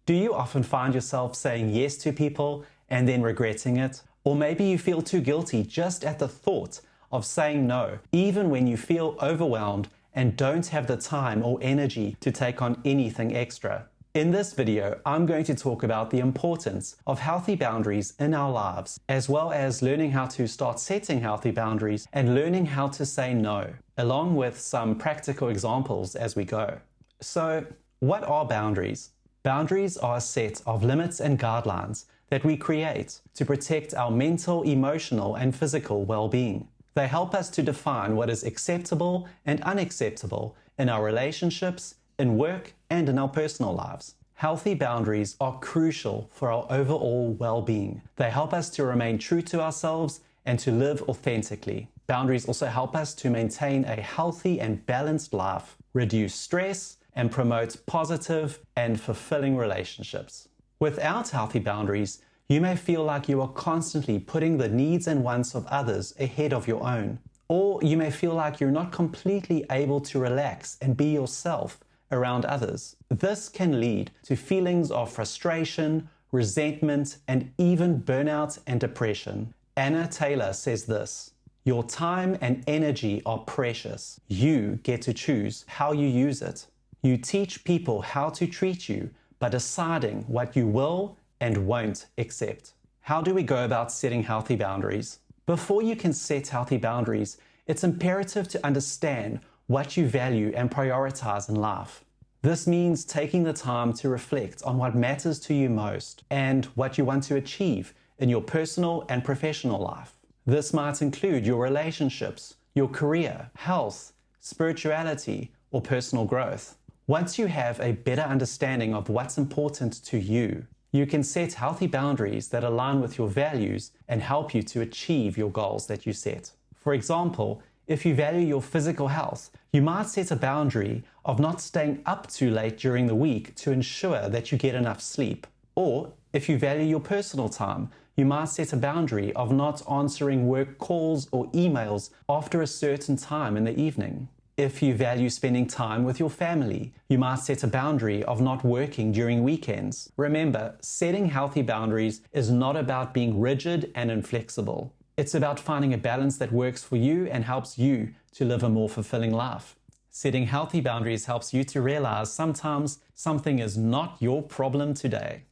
Do you often find yourself saying yes to people and then regretting it? Or maybe you feel too guilty just at the thought of saying no, even when you feel overwhelmed and don't have the time or energy to take on anything extra. In this video, I'm going to talk about the importance of healthy boundaries in our lives, as well as learning how to start setting healthy boundaries and learning how to say no, along with some practical examples as we go. So, what are boundaries? Boundaries are a set of limits and guidelines that we create to protect our mental, emotional, and physical well-being. They help us to define what is acceptable and unacceptable in our relationships, in work, and in our personal lives. Healthy boundaries are crucial for our overall well-being. They help us to remain true to ourselves and to live authentically. Boundaries also help us to maintain a healthy and balanced life, reduce stress, and promote positive and fulfilling relationships. Without healthy boundaries, you may feel like you are constantly putting the needs and wants of others ahead of your own. Or you may feel like you're not completely able to relax and be yourself around others. This can lead to feelings of frustration, resentment, and even burnout and depression. Anna Taylor says this: "Your time and energy are precious. You get to choose how you use it. You teach people how to treat you by deciding what you will and won't accept." How do we go about setting healthy boundaries? Before you can set healthy boundaries, it's imperative to understand what you value and prioritize in life. This means taking the time to reflect on what matters to you most and what you want to achieve in your personal and professional life. This might include your relationships, your career, health, spirituality, or personal growth. Once you have a better understanding of what's important to you, you can set healthy boundaries that align with your values and help you to achieve your goals that you set. For example, if you value your physical health, you might set a boundary of not staying up too late during the week to ensure that you get enough sleep. Or if you value your personal time, you might set a boundary of not answering work calls or emails after a certain time in the evening. If you value spending time with your family, you might set a boundary of not working during weekends. Remember, setting healthy boundaries is not about being rigid and inflexible. It's about finding a balance that works for you and helps you to live a more fulfilling life. Setting healthy boundaries helps you to realize sometimes something is not your problem today.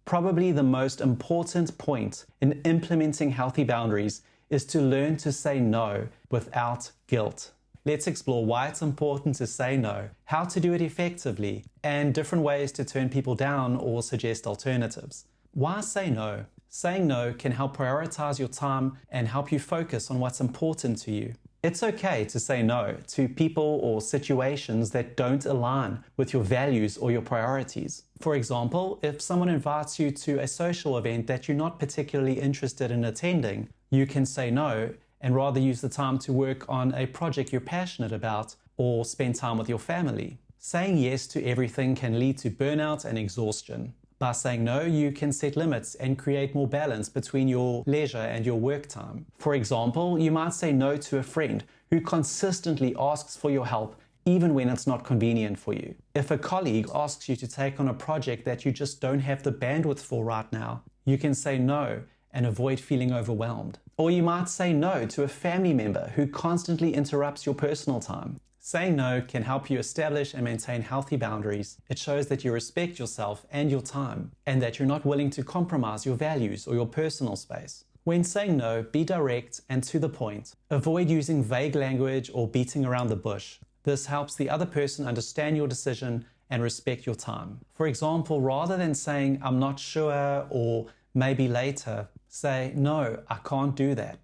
Probably the most important point in implementing healthy boundaries is to learn to say no without guilt. Let's explore why it's important to say no, how to do it effectively, and different ways to turn people down or suggest alternatives. Why say no? Saying no can help prioritize your time and help you focus on what's important to you. It's okay to say no to people or situations that don't align with your values or your priorities. For example, if someone invites you to a social event that you're not particularly interested in attending, you can say no and rather use the time to work on a project you're passionate about or spend time with your family. Saying yes to everything can lead to burnout and exhaustion. By saying no, you can set limits and create more balance between your leisure and your work time. For example, you might say no to a friend who consistently asks for your help even when it's not convenient for you. If a colleague asks you to take on a project that you just don't have the bandwidth for right now, you can say no and avoid feeling overwhelmed. Or you might say no to a family member who constantly interrupts your personal time. Saying no can help you establish and maintain healthy boundaries. It shows that you respect yourself and your time, and that you're not willing to compromise your values or your personal space. When saying no, be direct and to the point. Avoid using vague language or beating around the bush. This helps the other person understand your decision and respect your time. For example, rather than saying, "I'm not sure" or "maybe later," say, "No, I can't do that."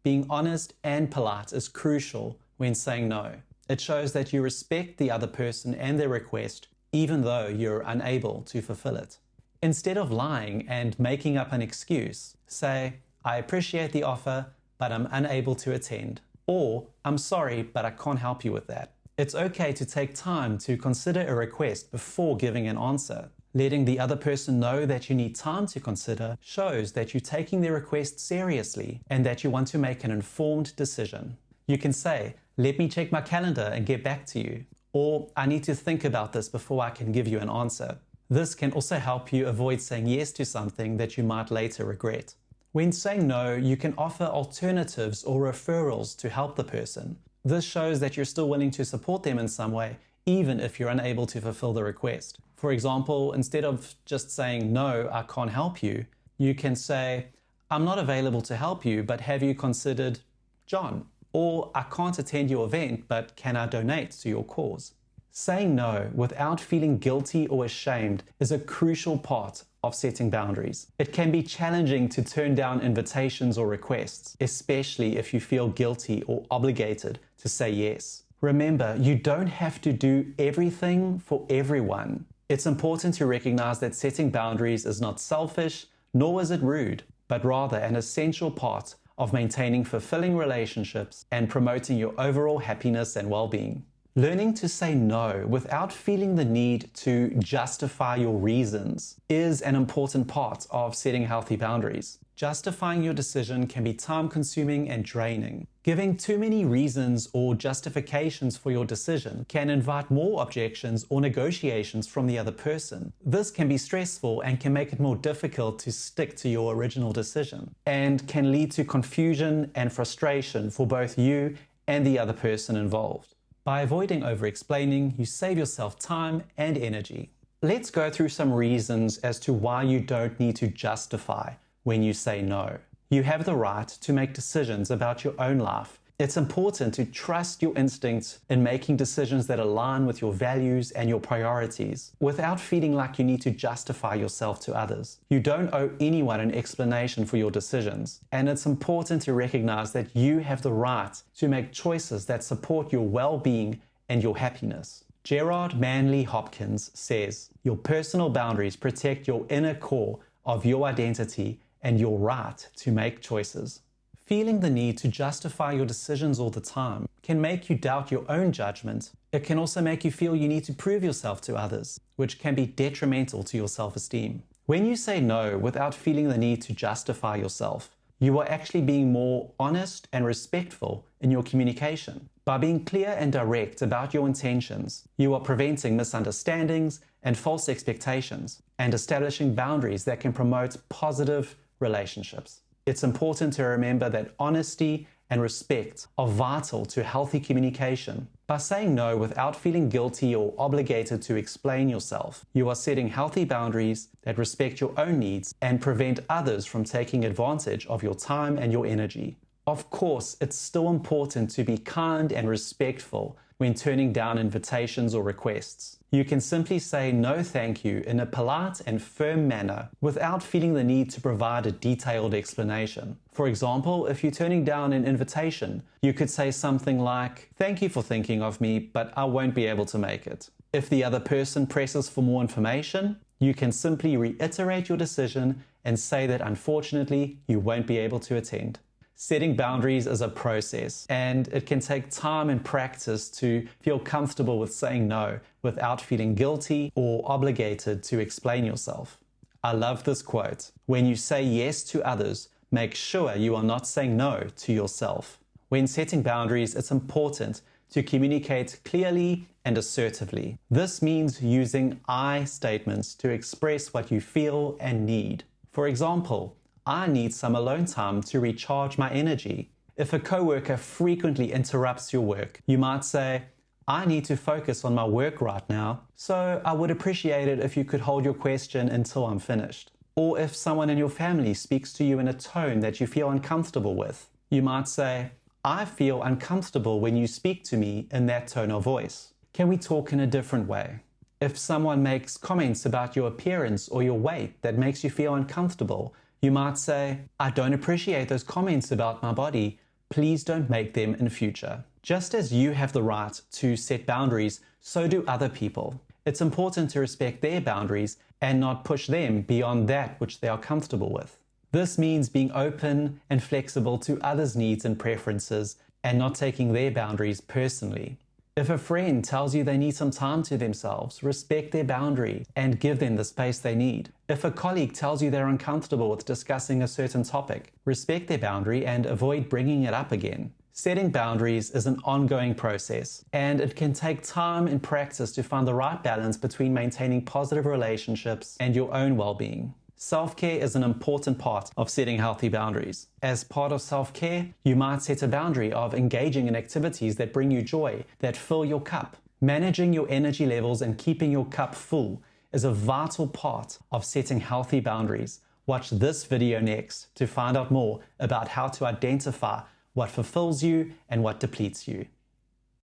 Being honest and polite is crucial when saying no. It shows that you respect the other person and their request, even though you're unable to fulfill it. Instead of lying and making up an excuse, say, "I appreciate the offer, but I'm unable to attend." Or, "I'm sorry, but I can't help you with that." It's okay to take time to consider a request before giving an answer. Letting the other person know that you need time to consider shows that you're taking their request seriously and that you want to make an informed decision. You can say, "Let me check my calendar and get back to you." Or, "I need to think about this before I can give you an answer." This can also help you avoid saying yes to something that you might later regret. When saying no, you can offer alternatives or referrals to help the person. This shows that you're still willing to support them in some way, even if you're unable to fulfill the request. For example, instead of just saying, "No, I can't help you," you can say, "I'm not available to help you, but have you considered John?" Or, "I can't attend your event, but can I donate to your cause?" Saying no without feeling guilty or ashamed is a crucial part of setting boundaries. It can be challenging to turn down invitations or requests, especially if you feel guilty or obligated to say yes. Remember, you don't have to do everything for everyone. It's important to recognize that setting boundaries is not selfish, nor is it rude, but rather an essential part of maintaining fulfilling relationships and promoting your overall happiness and well-being. Learning to say no without feeling the need to justify your reasons is an important part of setting healthy boundaries. Justifying your decision can be time-consuming and draining. Giving too many reasons or justifications for your decision can invite more objections or negotiations from the other person. This can be stressful and can make it more difficult to stick to your original decision, and can lead to confusion and frustration for both you and the other person involved. By avoiding over-explaining, you save yourself time and energy. Let's go through some reasons as to why you don't need to justify when you say no. You have the right to make decisions about your own life. It's important to trust your instincts in making decisions that align with your values and your priorities, without feeling like you need to justify yourself to others. You don't owe anyone an explanation for your decisions, and it's important to recognize that you have the right to make choices that support your well-being and your happiness. Gerard Manley Hopkins says, "Your personal boundaries protect your inner core of your identity and your right to make choices." Feeling the need to justify your decisions all the time can make you doubt your own judgment. It can also make you feel you need to prove yourself to others, which can be detrimental to your self-esteem. When you say no without feeling the need to justify yourself, you are actually being more honest and respectful in your communication. By being clear and direct about your intentions, you are preventing misunderstandings and false expectations, and establishing boundaries that can promote positive relationships. It's important to remember that honesty and respect are vital to healthy communication. By saying no without feeling guilty or obligated to explain yourself, you are setting healthy boundaries that respect your own needs and prevent others from taking advantage of your time and your energy. Of course, it's still important to be kind and respectful when turning down invitations or requests. You can simply say no thank you in a polite and firm manner without feeling the need to provide a detailed explanation. For example, if you're turning down an invitation, you could say something like, "Thank you for thinking of me, but I won't be able to make it." If the other person presses for more information, you can simply reiterate your decision and say that unfortunately you won't be able to attend. Setting boundaries is a process, and it can take time and practice to feel comfortable with saying no without feeling guilty or obligated to explain yourself. I love this quote: "When you say yes to others, make sure you are not saying no to yourself." When setting boundaries, it's important to communicate clearly and assertively. This means using I statements to express what you feel and need. For example, "I need some alone time to recharge my energy." If a coworker frequently interrupts your work, you might say, "I need to focus on my work right now, so I would appreciate it if you could hold your question until I'm finished." Or if someone in your family speaks to you in a tone that you feel uncomfortable with, you might say, "I feel uncomfortable when you speak to me in that tone of voice. Can we talk in a different way?" If someone makes comments about your appearance or your weight that makes you feel uncomfortable, you might say, "I don't appreciate those comments about my body. Please don't make them in future." Just as you have the right to set boundaries, so do other people. It's important to respect their boundaries and not push them beyond that which they are comfortable with. This means being open and flexible to others' needs and preferences and not taking their boundaries personally. If a friend tells you they need some time to themselves, respect their boundary and give them the space they need. If a colleague tells you they're uncomfortable with discussing a certain topic, respect their boundary and avoid bringing it up again. Setting boundaries is an ongoing process, and it can take time and practice to find the right balance between maintaining positive relationships and your own well-being. Self-care is an important part of setting healthy boundaries. As part of self-care, you might set a boundary of engaging in activities that bring you joy, that fill your cup. Managing your energy levels and keeping your cup full is a vital part of setting healthy boundaries. Watch this video next to find out more about how to identify what fulfills you and what depletes you.